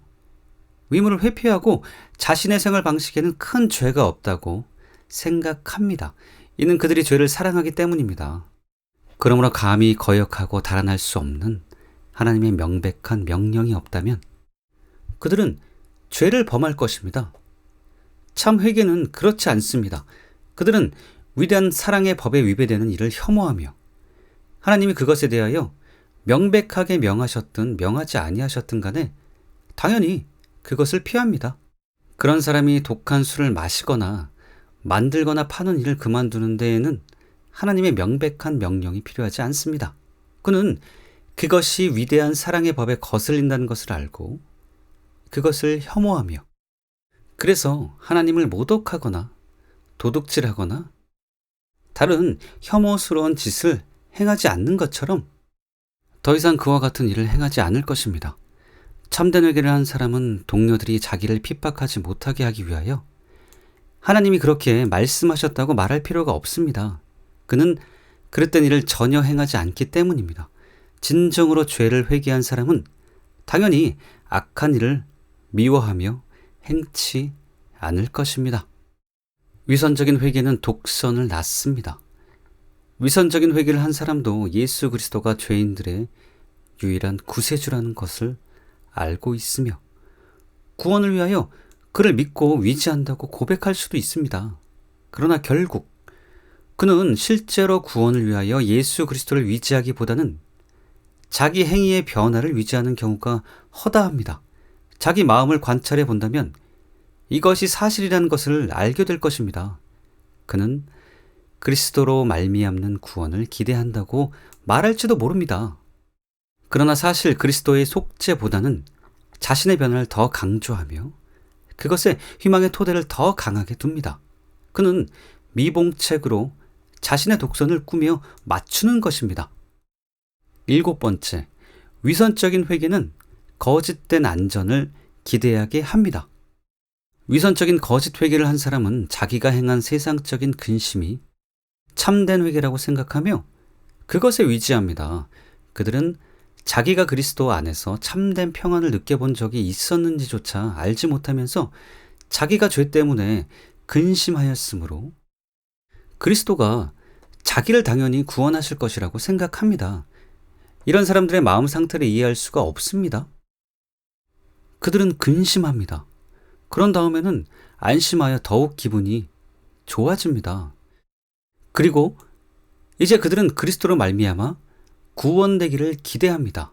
위문을 회피하고 자신의 생활 방식에는 큰 죄가 없다고 생각합니다. 이는 그들이 죄를 사랑하기 때문입니다. 그러므로 감히 거역하고 달아날 수 없는 하나님의 명백한 명령이 없다면 그들은 죄를 범할 것입니다. 참 회개는 그렇지 않습니다. 그들은 위대한 사랑의 법에 위배되는 일을 혐오하며 하나님이 그것에 대하여 명백하게 명하셨든 명하지 아니하셨든 간에 당연히 그것을 피합니다. 그런 사람이 독한 술을 마시거나 만들거나 파는 일을 그만두는 데에는 하나님의 명백한 명령이 필요하지 않습니다. 그는 그것이 위대한 사랑의 법에 거슬린다는 것을 알고 그것을 혐오하며 그래서 하나님을 모독하거나 도둑질하거나 다른 혐오스러운 짓을 행하지 않는 것처럼 더 이상 그와 같은 일을 행하지 않을 것입니다. 참된 회개를 한 사람은 동료들이 자기를 핍박하지 못하게 하기 위하여 하나님이 그렇게 말씀하셨다고 말할 필요가 없습니다. 그는 그릇된 일을 전혀 행하지 않기 때문입니다. 진정으로 죄를 회개한 사람은 당연히 악한 일을 미워하며 행치 않을 것입니다. 위선적인 회개는 독선을 낳습니다. 위선적인 회개를 한 사람도 예수 그리스도가 죄인들의 유일한 구세주라는 것을 알고 있으며 구원을 위하여 그를 믿고 위지한다고 고백할 수도 있습니다. 그러나 결국 그는 실제로 구원을 위하여 예수 그리스도를 위지하기보다는 자기 행위의 변화를 위지하는 경우가 허다합니다. 자기 마음을 관찰해 본다면 이것이 사실이라는 것을 알게 될 것입니다. 그는 그리스도로 말미암는 구원을 기대한다고 말할지도 모릅니다. 그러나 사실 그리스도의 속죄보다는 자신의 변화를 더 강조하며 그것에 희망의 토대를 더 강하게 둡니다. 그는 미봉책으로 자신의 독선을 꾸며 맞추는 것입니다. 7번째, 위선적인 회개는 거짓된 안전을 기대하게 합니다. 위선적인 거짓 회개를 한 사람은 자기가 행한 세상적인 근심이 참된 회개라고 생각하며 그것에 위지합니다. 그들은 자기가 그리스도 안에서 참된 평안을 느껴본 적이 있었는지조차 알지 못하면서 자기가 죄 때문에 근심하였으므로 그리스도가 자기를 당연히 구원하실 것이라고 생각합니다. 이런 사람들의 마음 상태를 이해할 수가 없습니다. 그들은 근심합니다. 그런 다음에는 안심하여 더욱 기분이 좋아집니다. 그리고 이제 그들은 그리스도로 말미암아 구원되기를 기대합니다.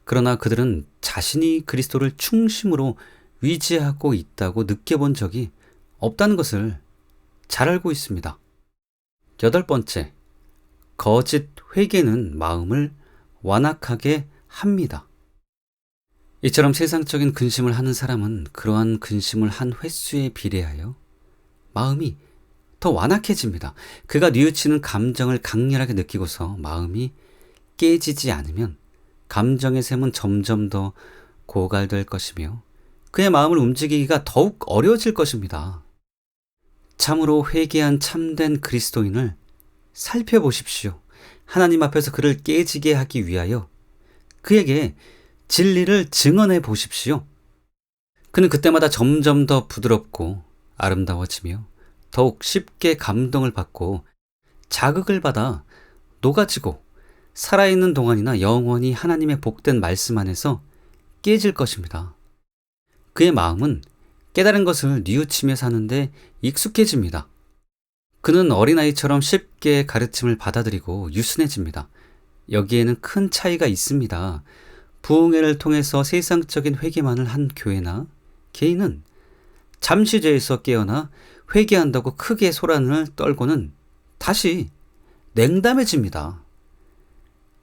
그러나 그들은 자신이 그리스도를 충심으로 위지하고 있다고 느껴본 적이 없다는 것을 잘 알고 있습니다. 8번째, 거짓 회개는 마음을 완악하게 합니다. 이처럼 세상적인 근심을 하는 사람은 그러한 근심을 한 횟수에 비례하여 마음이 더 완악해집니다. 그가 뉘우치는 감정을 강렬하게 느끼고서 마음이 깨지지 않으면 감정의 샘은 점점 더 고갈될 것이며 그의 마음을 움직이기가 더욱 어려워질 것입니다. 참으로 회개한 참된 그리스도인을 살펴보십시오. 하나님 앞에서 그를 깨지게 하기 위하여 그에게 진리를 증언해 보십시오. 그는 그때마다 점점 더 부드럽고 아름다워지며 더욱 쉽게 감동을 받고 자극을 받아 녹아지고 살아있는 동안이나 영원히 하나님의 복된 말씀 안에서 깨질 것입니다. 그의 마음은 깨달은 것을 뉘우치며 사는데 익숙해집니다. 그는 어린아이처럼 쉽게 가르침을 받아들이고 유순해집니다. 여기에는 큰 차이가 있습니다. 부흥회를 통해서 세상적인 회개만을 한 교회나 개인은 잠시 죄에서 깨어나 회개한다고 크게 소란을 떨고는 다시 냉담해집니다.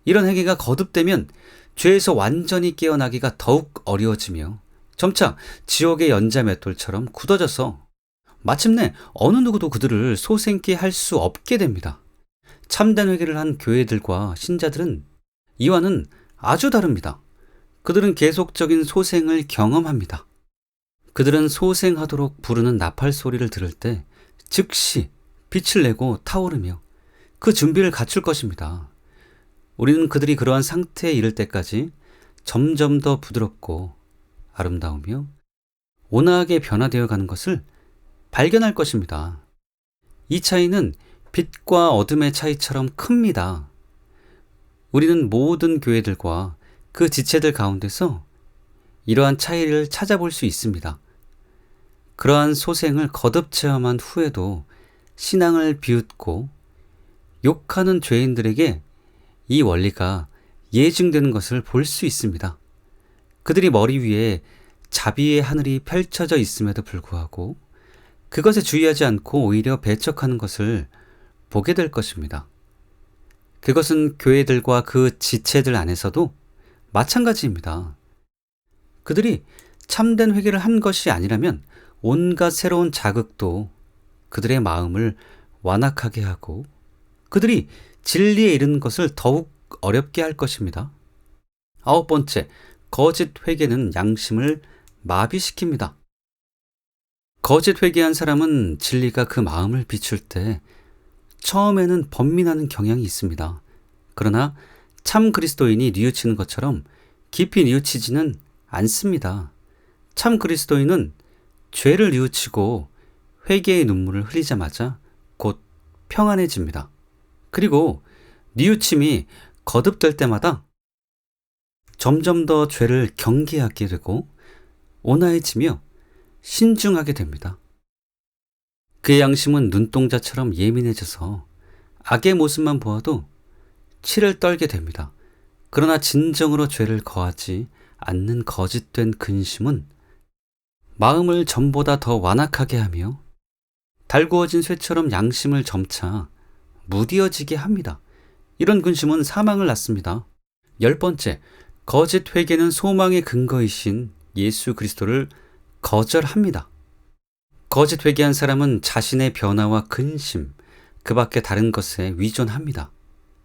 이런 회개가 거듭되면 죄에서 완전히 깨어나기가 더욱 어려워지며 점차 지옥의 연자맷돌처럼 굳어져서 마침내 어느 누구도 그들을 소생케 할 수 없게 됩니다. 참된 회개를 한 교회들과 신자들은 이와는 아주 다릅니다. 그들은 계속적인 소생을 경험합니다. 그들은 소생하도록 부르는 나팔 소리를 들을 때 즉시 빛을 내고 타오르며 그 준비를 갖출 것입니다. 우리는 그들이 그러한 상태에 이를 때까지 점점 더 부드럽고 아름다우며 온화하게 변화되어 가는 것을 발견할 것입니다. 이 차이는 빛과 어둠의 차이처럼 큽니다. 우리는 모든 교회들과 그 지체들 가운데서 이러한 차이를 찾아볼 수 있습니다. 그러한 소생을 거듭 체험한 후에도 신앙을 비웃고 욕하는 죄인들에게 이 원리가 예증되는 것을 볼 수 있습니다. 그들이 머리 위에 자비의 하늘이 펼쳐져 있음에도 불구하고 그것에 주의하지 않고 오히려 배척하는 것을 보게 될 것입니다. 그것은 교회들과 그 지체들 안에서도 마찬가지입니다. 그들이 참된 회개를 한 것이 아니라면 온갖 새로운 자극도 그들의 마음을 완악하게 하고 그들이 진리에 이르는 것을 더욱 어렵게 할 것입니다. 9번째, 거짓 회개는 양심을 마비시킵니다. 거짓 회개한 사람은 진리가 그 마음을 비출 때 처음에는 번민하는 경향이 있습니다. 그러나 참 그리스도인이 뉘우치는 것처럼 깊이 뉘우치지는 않습니다. 참 그리스도인은 죄를 뉘우치고 회개의 눈물을 흘리자마자 곧 평안해집니다. 그리고 뉘우침이 거듭될 때마다 점점 더 죄를 경계하게 되고 온화해지며 신중하게 됩니다. 그의 양심은 눈동자처럼 예민해져서 악의 모습만 보아도 치를 떨게 됩니다. 그러나 진정으로 죄를 거하지 않는 거짓된 근심은 마음을 전보다 더 완악하게 하며 달구어진 쇠처럼 양심을 점차 무디어지게 합니다. 이런 근심은 사망을 낳습니다. 10번째, 거짓 회개는 소망의 근거이신 예수 그리스도를 거절합니다. 거짓 회개한 사람은 자신의 변화와 근심, 그 밖에 다른 것에 위존합니다.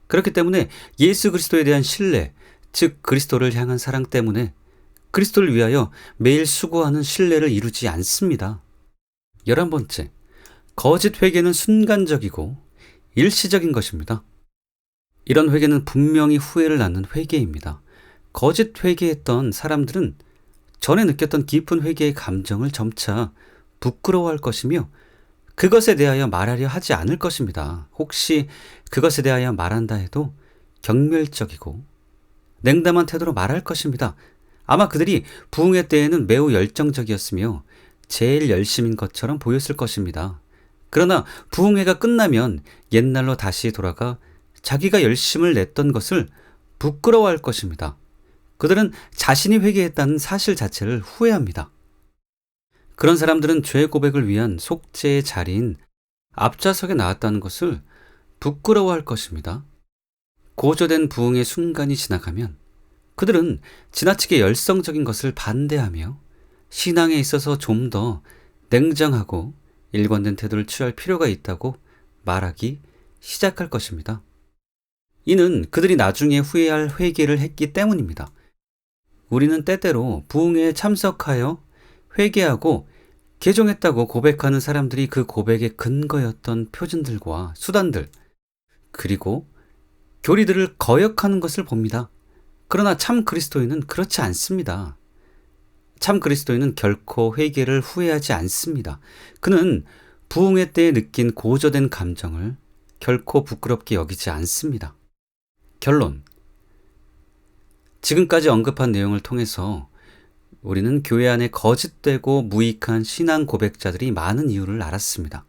그렇기 때문에 예수 그리스도에 대한 신뢰, 즉 그리스도를 향한 사랑 때문에 그리스도를 위하여 매일 수고하는 신뢰를 이루지 않습니다. 11번째, 거짓 회개는 순간적이고 일시적인 것입니다. 이런 회개는 분명히 후회를 낳는 회개입니다. 거짓 회개했던 사람들은 전에 느꼈던 깊은 회개의 감정을 점차 부끄러워할 것이며 그것에 대하여 말하려 하지 않을 것입니다. 혹시 그것에 대하여 말한다 해도 경멸적이고 냉담한 태도로 말할 것입니다. 아마 그들이 부흥회 때에는 매우 열정적이었으며 제일 열심인 것처럼 보였을 것입니다. 그러나 부흥회가 끝나면 옛날로 다시 돌아가 자기가 열심을 냈던 것을 부끄러워할 것입니다. 그들은 자신이 회개했다는 사실 자체를 후회합니다. 그런 사람들은 죄 고백을 위한 속죄의 자리인 앞좌석에 나왔다는 것을 부끄러워할 것입니다. 고조된 부흥의 순간이 지나가면 그들은 지나치게 열성적인 것을 반대하며 신앙에 있어서 좀 더 냉정하고 일관된 태도를 취할 필요가 있다고 말하기 시작할 것입니다. 이는 그들이 나중에 후회할 회개를 했기 때문입니다. 우리는 때때로 부흥회에 참석하여 회개하고 개종했다고 고백하는 사람들이 그 고백의 근거였던 표준들과 수단들, 그리고 교리들을 거역하는 것을 봅니다. 그러나 참 그리스도인은 그렇지 않습니다. 참 그리스도인은 결코 회개를 후회하지 않습니다. 그는 부흥회 때에 느낀 고조된 감정을 결코 부끄럽게 여기지 않습니다. 결론. 지금까지 언급한 내용을 통해서 우리는 교회 안에 거짓되고 무익한 신앙 고백자들이 많은 이유를 알았습니다.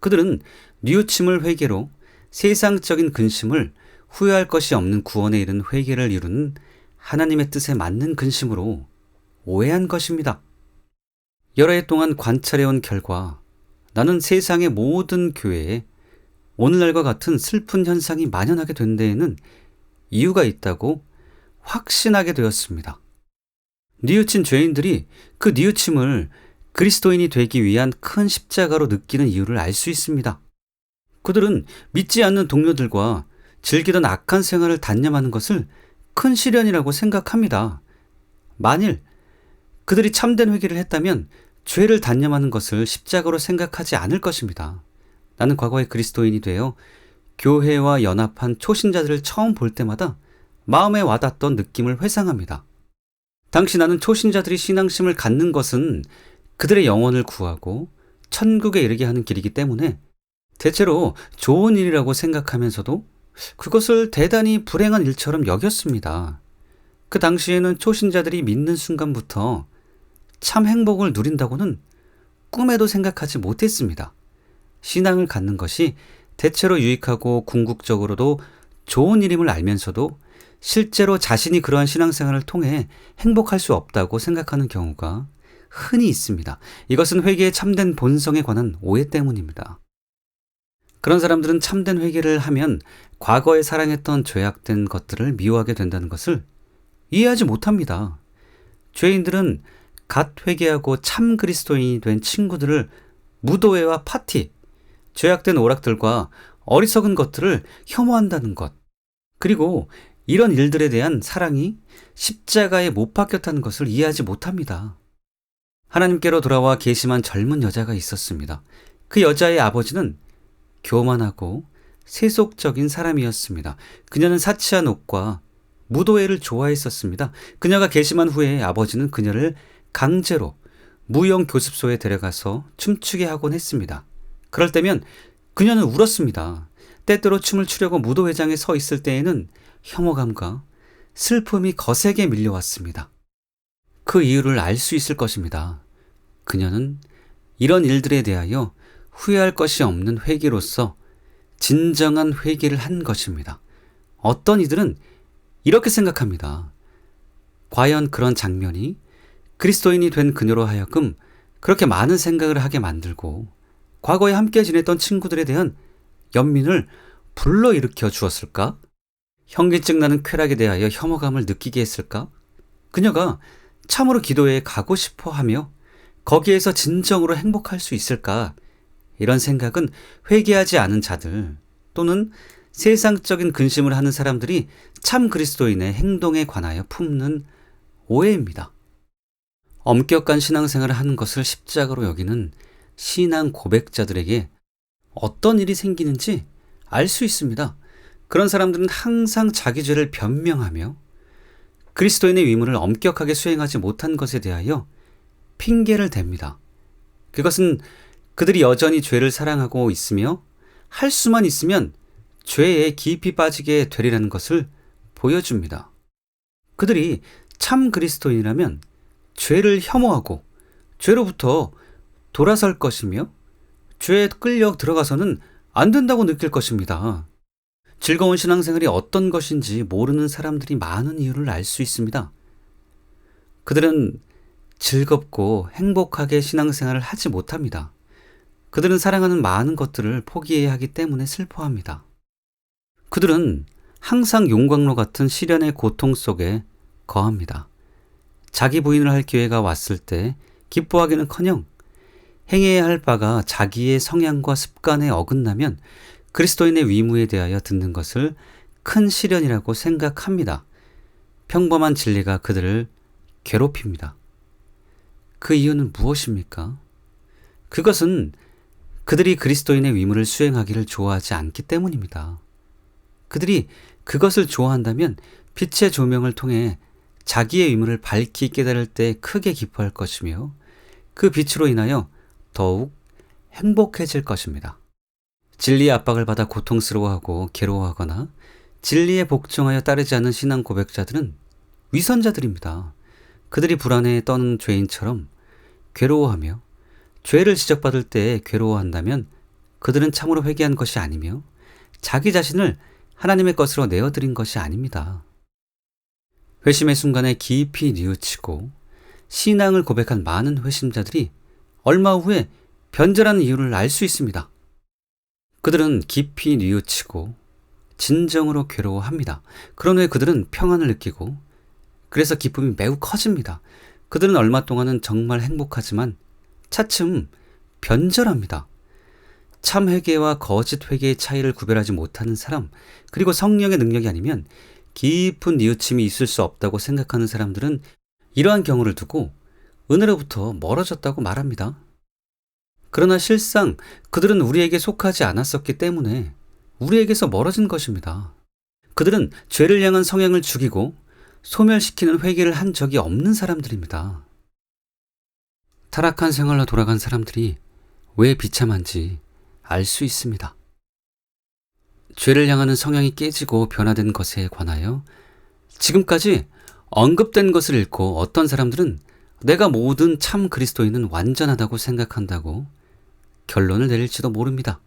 그들은 뉘우침을 회개로 세상적인 근심을 후회할 것이 없는 구원에 이른 회개를 이루는 하나님의 뜻에 맞는 근심으로 오해한 것입니다. 여러 해 동안 관찰해온 결과 나는 세상의 모든 교회에 오늘날과 같은 슬픈 현상이 만연하게 된 데에는 이유가 있다고 확신하게 되었습니다. 뉘우친 죄인들이 그 뉘우침을 그리스도인이 되기 위한 큰 십자가로 느끼는 이유를 알 수 있습니다. 그들은 믿지 않는 동료들과 즐기던 악한 생활을 단념하는 것을 큰 시련이라고 생각합니다. 만일 그들이 참된 회개를 했다면 죄를 단념하는 것을 십자가로 생각하지 않을 것입니다. 나는 과거에 그리스도인이 되어 교회와 연합한 초신자들을 처음 볼 때마다 마음에 와닿던 느낌을 회상합니다. 당시 나는 초신자들이 신앙심을 갖는 것은 그들의 영혼을 구하고 천국에 이르게 하는 길이기 때문에 대체로 좋은 일이라고 생각하면서도 그것을 대단히 불행한 일처럼 여겼습니다. 그 당시에는 초신자들이 믿는 순간부터 참 행복을 누린다고는 꿈에도 생각하지 못했습니다. 신앙을 갖는 것이 대체로 유익하고 궁극적으로도 좋은 일임을 알면서도 실제로 자신이 그러한 신앙생활을 통해 행복할 수 없다고 생각하는 경우가 흔히 있습니다. 이것은 회개의 참된 본성에 관한 오해 때문입니다. 그런 사람들은 참된 회개를 하면 과거에 사랑했던 죄악된 것들을 미워하게 된다는 것을 이해하지 못합니다. 죄인들은 갓 회개하고 참 그리스도인이 된 친구들을 무도회와 파티, 죄악된 오락들과 어리석은 것들을 혐오한다는 것, 그리고 이런 일들에 대한 사랑이 십자가에 못 박혔다는 것을 이해하지 못합니다. 하나님께로 돌아와 계심한 젊은 여자가 있었습니다. 그 여자의 아버지는 교만하고 세속적인 사람이었습니다. 그녀는 사치한 옷과 무도회를 좋아했었습니다. 그녀가 계심한 후에 아버지는 그녀를 강제로 무용 교습소에 데려가서 춤추게 하곤 했습니다. 그럴 때면 그녀는 울었습니다. 때때로 춤을 추려고 무도회장에 서 있을 때에는 혐오감과 슬픔이 거세게 밀려왔습니다. 그 이유를 알 수 있을 것입니다. 그녀는 이런 일들에 대하여 후회할 것이 없는 회개로서 진정한 회개를 한 것입니다. 어떤 이들은 이렇게 생각합니다. 과연 그런 장면이 그리스도인이 된 그녀로 하여금 그렇게 많은 생각을 하게 만들고 과거에 함께 지냈던 친구들에 대한 연민을 불러일으켜 주었을까? 현기증 나는 쾌락에 대하여 혐오감을 느끼게 했을까? 그녀가 참으로 기도회에 가고 싶어 하며 거기에서 진정으로 행복할 수 있을까? 이런 생각은 회개하지 않은 자들 또는 세상적인 근심을 하는 사람들이 참 그리스도인의 행동에 관하여 품는 오해입니다. 엄격한 신앙생활을 하는 것을 십자가로 여기는 신앙 고백자들에게 어떤 일이 생기는지 알 수 있습니다. 그런 사람들은 항상 자기 죄를 변명하며 그리스도인의 위문을 엄격하게 수행하지 못한 것에 대하여 핑계를 댑니다. 그것은 그들이 여전히 죄를 사랑하고 있으며 할 수만 있으면 죄에 깊이 빠지게 되리라는 것을 보여줍니다. 그들이 참 그리스도인이라면 죄를 혐오하고 죄로부터 돌아설 것이며 죄에 끌려 들어가서는 안 된다고 느낄 것입니다. 즐거운 신앙생활이 어떤 것인지 모르는 사람들이 많은 이유를 알 수 있습니다. 그들은 즐겁고 행복하게 신앙생활을 하지 못합니다. 그들은 사랑하는 많은 것들을 포기해야 하기 때문에 슬퍼합니다. 그들은 항상 용광로 같은 시련의 고통 속에 거합니다. 자기 부인을 할 기회가 왔을 때 기뻐하기는커녕 행해야 할 바가 자기의 성향과 습관에 어긋나면 그리스도인의 위무에 대하여 듣는 것을 큰 시련이라고 생각합니다. 평범한 진리가 그들을 괴롭힙니다. 그 이유는 무엇입니까? 그것은 그들이 그리스도인의 위무를 수행하기를 좋아하지 않기 때문입니다. 그들이 그것을 좋아한다면 빛의 조명을 통해 자기의 위무를 밝히 깨달을 때 크게 기뻐할 것이며 그 빛으로 인하여 더욱 행복해질 것입니다. 진리의 압박을 받아 고통스러워하고 괴로워하거나 진리에 복종하여 따르지 않는 신앙 고백자들은 위선자들입니다. 그들이 불안해 떠는 죄인처럼 괴로워하며 죄를 지적받을 때 괴로워한다면 그들은 참으로 회개한 것이 아니며 자기 자신을 하나님의 것으로 내어드린 것이 아닙니다. 회심의 순간에 깊이 뉘우치고 신앙을 고백한 많은 회심자들이 얼마 후에 변절하는 이유를 알 수 있습니다. 그들은 깊이 뉘우치고 진정으로 괴로워합니다. 그런 후에 그들은 평안을 느끼고 그래서 기쁨이 매우 커집니다. 그들은 얼마 동안은 정말 행복하지만 차츰 변절합니다. 참 회개와 거짓 회개의 차이를 구별하지 못하는 사람, 그리고 성령의 능력이 아니면 깊은 뉘우침이 있을 수 없다고 생각하는 사람들은 이러한 경우를 두고 은혜로부터 멀어졌다고 말합니다. 그러나 실상 그들은 우리에게 속하지 않았었기 때문에 우리에게서 멀어진 것입니다. 그들은 죄를 향한 성향을 죽이고 소멸시키는 회개를 한 적이 없는 사람들입니다. 타락한 생활로 돌아간 사람들이 왜 비참한지 알 수 있습니다. 죄를 향하는 성향이 깨지고 변화된 것에 관하여 지금까지 언급된 것을 읽고 어떤 사람들은 내가 모든 참 그리스도인은 완전하다고 생각한다고 결론을 내릴지도 모릅니다.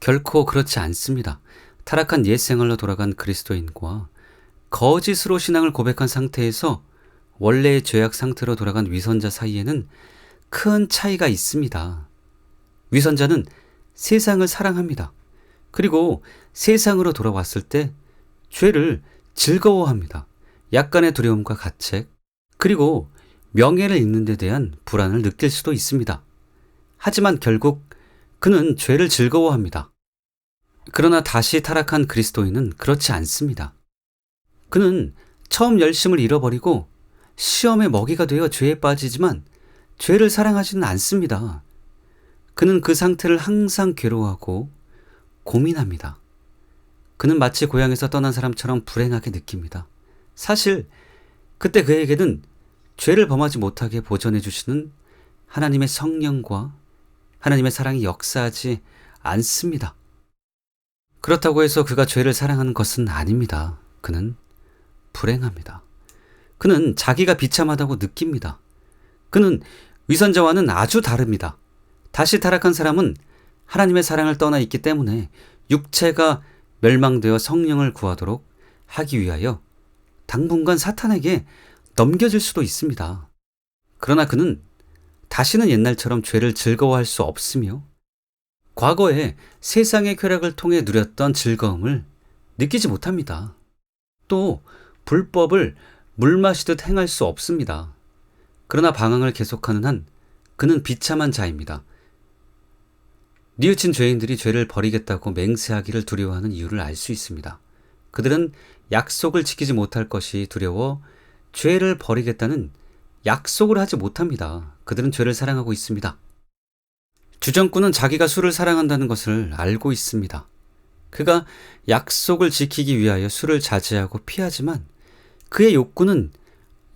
결코 그렇지 않습니다. 타락한 옛 생활로 돌아간 그리스도인과 거짓으로 신앙을 고백한 상태에서 원래의 죄악 상태로 돌아간 위선자 사이에는 큰 차이가 있습니다. 위선자는 세상을 사랑합니다. 그리고 세상으로 돌아왔을 때 죄를 즐거워합니다. 약간의 두려움과 가책, 그리고 명예를 잃는 데 대한 불안을 느낄 수도 있습니다. 하지만 결국 그는 죄를 즐거워합니다. 그러나 다시 타락한 그리스도인은 그렇지 않습니다. 그는 처음 열심을 잃어버리고 시험의 먹이가 되어 죄에 빠지지만 죄를 사랑하지는 않습니다. 그는 그 상태를 항상 괴로워하고 고민합니다. 그는 마치 고향에서 떠난 사람처럼 불행하게 느낍니다. 사실 그때 그에게는 죄를 범하지 못하게 보전해 주시는 하나님의 성령과 하나님의 사랑이 역사하지 않습니다. 그렇다고 해서 그가 죄를 사랑하는 것은 아닙니다. 그는 불행합니다. 그는 자기가 비참하다고 느낍니다. 그는 위선자와는 아주 다릅니다. 다시 타락한 사람은 하나님의 사랑을 떠나 있기 때문에 육체가 멸망되어 성령을 구하도록 하기 위하여 당분간 사탄에게 넘겨질 수도 있습니다. 그러나 그는 다시는 옛날처럼 죄를 즐거워할 수 없으며 과거에 세상의 쾌락을 통해 누렸던 즐거움을 느끼지 못합니다. 또 불법을 물 마시듯 행할 수 없습니다. 그러나 방황을 계속하는 한 그는 비참한 자입니다. 뉘우친 죄인들이 죄를 버리겠다고 맹세하기를 두려워하는 이유를 알 수 있습니다. 그들은 약속을 지키지 못할 것이 두려워 죄를 버리겠다는 약속을 하지 못합니다. 그들은 죄를 사랑하고 있습니다. 주정꾼은 자기가 술을 사랑한다는 것을 알고 있습니다. 그가 약속을 지키기 위하여 술을 자제하고 피하지만 그의 욕구는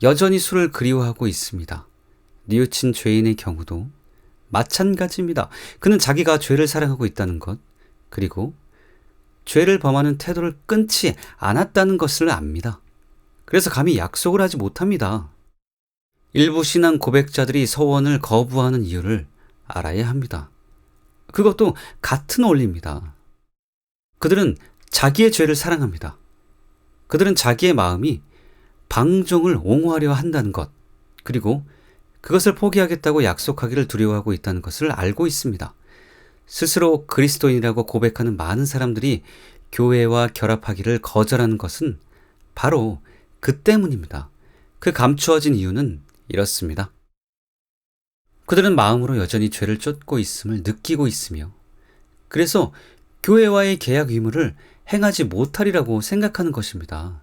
여전히 술을 그리워하고 있습니다. 뉘우친 죄인의 경우도 마찬가지입니다. 그는 자기가 죄를 사랑하고 있다는 것, 그리고 죄를 범하는 태도를 끊지 않았다는 것을 압니다. 그래서 감히 약속을 하지 못합니다. 일부 신앙 고백자들이 서원을 거부하는 이유를 알아야 합니다. 그것도 같은 원리입니다. 그들은 자기의 죄를 사랑합니다. 그들은 자기의 마음이 방종을 옹호하려 한다는 것, 그리고 그것을 포기하겠다고 약속하기를 두려워하고 있다는 것을 알고 있습니다. 스스로 그리스도인이라고 고백하는 많은 사람들이 교회와 결합하기를 거절하는 것은 바로 그 때문입니다. 그 감추어진 이유는 이렇습니다. 그들은 마음으로 여전히 죄를 쫓고 있음을 느끼고 있으며 그래서 교회와의 계약 의무를 행하지 못하리라고 생각하는 것입니다.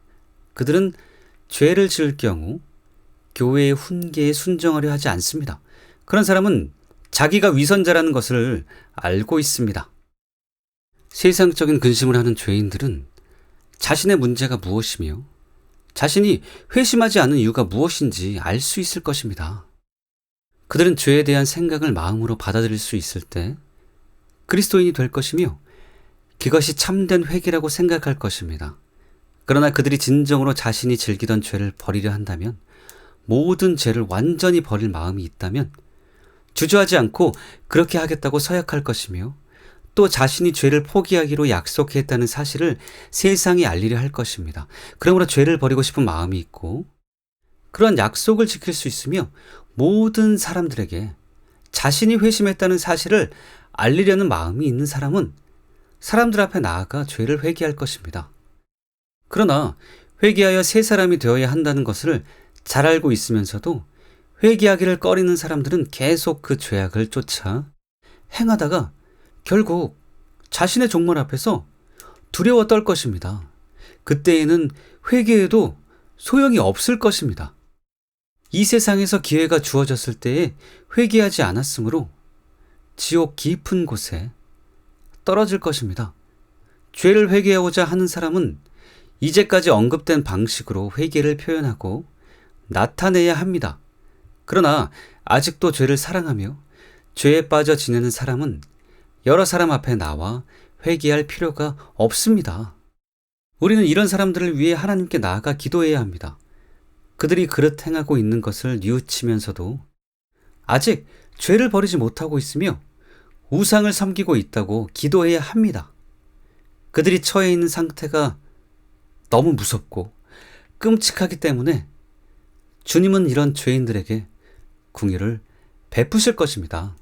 그들은 죄를 지을 경우 교회의 훈계에 순종하려 하지 않습니다. 그런 사람은 자기가 위선자라는 것을 알고 있습니다. 세상적인 근심을 하는 죄인들은 자신의 문제가 무엇이며 자신이 회심하지 않은 이유가 무엇인지 알 수 있을 것입니다. 그들은 죄에 대한 생각을 마음으로 받아들일 수 있을 때 그리스도인이 될 것이며 그것이 참된 회개라고 생각할 것입니다. 그러나 그들이 진정으로 자신이 즐기던 죄를 버리려 한다면, 모든 죄를 완전히 버릴 마음이 있다면 주저하지 않고 그렇게 하겠다고 서약할 것이며 또 자신이 죄를 포기하기로 약속했다는 사실을 세상에 알리려 할 것입니다. 그러므로 죄를 버리고 싶은 마음이 있고 그런 약속을 지킬 수 있으며 모든 사람들에게 자신이 회심했다는 사실을 알리려는 마음이 있는 사람은 사람들 앞에 나아가 죄를 회개할 것입니다. 그러나 회개하여 새 사람이 되어야 한다는 것을 잘 알고 있으면서도 회개하기를 꺼리는 사람들은 계속 그 죄악을 쫓아 행하다가 결국 자신의 종말 앞에서 두려워 떨 것입니다. 그때에는 회개해도 소용이 없을 것입니다. 이 세상에서 기회가 주어졌을 때에 회개하지 않았으므로 지옥 깊은 곳에 떨어질 것입니다. 죄를 회개하고자 하는 사람은 이제까지 언급된 방식으로 회개를 표현하고 나타내야 합니다. 그러나 아직도 죄를 사랑하며 죄에 빠져 지내는 사람은 여러 사람 앞에 나와 회개할 필요가 없습니다. 우리는 이런 사람들을 위해 하나님께 나아가 기도해야 합니다. 그들이 그릇 행하고 있는 것을 뉘우치면서도 아직 죄를 버리지 못하고 있으며 우상을 섬기고 있다고 기도해야 합니다. 그들이 처해 있는 상태가 너무 무섭고 끔찍하기 때문에 주님은 이런 죄인들에게 긍휼을 베푸실 것입니다.